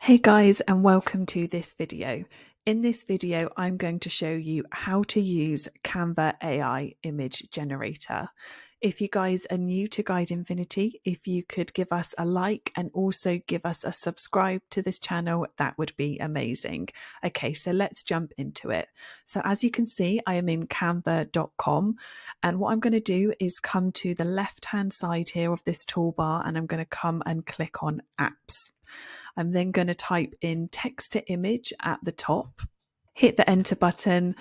Hey guys, and welcome to this video. In this video, I'm going to show you how to use Canva AI Image Generator. If you guys are new to Guide Infinity, if you could give us a like and also give us a subscribe to this channel, that would be amazing. Okay, so let's jump into it. So as you can see, I am in canva.com, and what I'm going to do is come to the left-hand side here of this toolbar, and I'm going to come and click on Apps. I'm then going to type in text to image at the top, hit the enter button,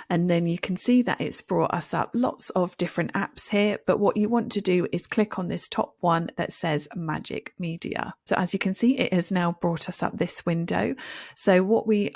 and then you can see that it's brought us up lots of different apps here. But what you want to do is click on this top one that says Magic Media. So as you can see, it has now brought us up this window. So we're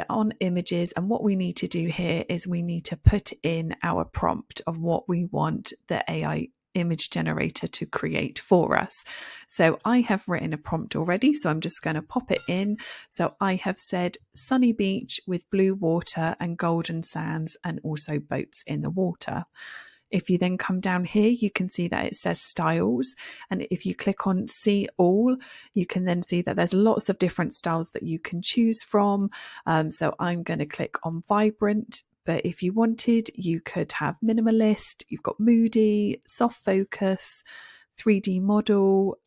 on images, and what we need to do here is we need to put in our prompt of what we want the AI image generator to create for us. So I have written a prompt already, so I'm just going to pop it in. So I have said sunny beach with blue water and golden sands and also boats in the water. If you then come down here, you can see that it says styles. And if you click on see all, you can then see that there's lots of different styles that you can choose from. So I'm going to click on vibrant. But if you wanted, you could have minimalist, you've got moody, soft focus, 3D model,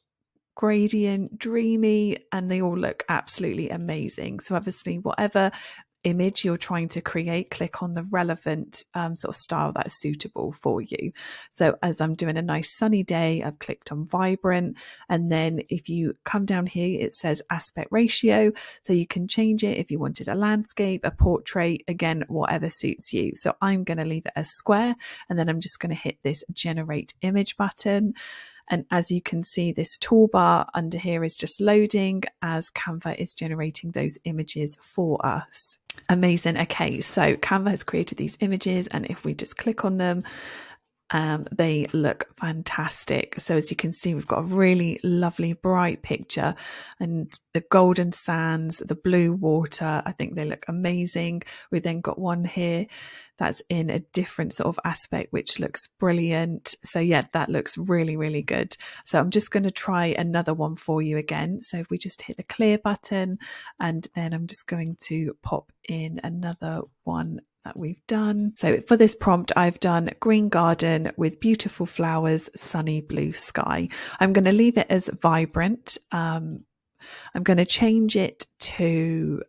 gradient, dreamy, and they all look absolutely amazing. So obviously, whatever image you're trying to create, click on the relevant sort of style that's suitable for you. So as I'm doing a nice sunny day, I've clicked on vibrant, and then if you come down here, it says aspect ratio, so you can change it if you wanted a landscape, a portrait, again, whatever suits you. So I'm going to leave it as square, and then I'm just going to hit this generate image button. And as you can see, this toolbar under here is just loading as Canva is generating those images for us. Amazing. Okay, so Canva has created these images, and if we just click on them, they look fantastic. So as you can see, we've got a really lovely bright picture, and the golden sands, the blue water, I think they look amazing. We then got one here that's in a different sort of aspect, which looks brilliant. So yeah, that looks really, really good. So I'm just going to try another one for you again. So if we just hit the clear button, and then I'm just going to pop in another one that we've done. So for this prompt, I've done green garden with beautiful flowers, sunny blue sky. I'm going to leave it as vibrant. I'm going to change it to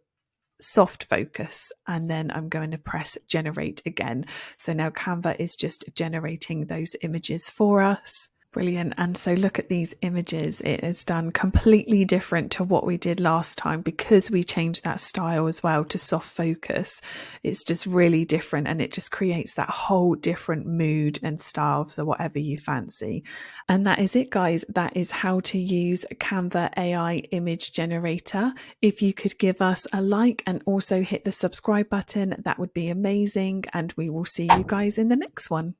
soft focus, and then I'm going to press generate again. So now Canva is just generating those images for us. Brilliant. And so look at these images. It is done completely different to what we did last time because we changed that style as well to soft focus. It's just really different, and it just creates that whole different mood and style, so whatever you fancy. And that is it, guys. That is how to use Canva AI Image Generator. If you could give us a like and also hit the subscribe button, that would be amazing. And we will see you guys in the next one.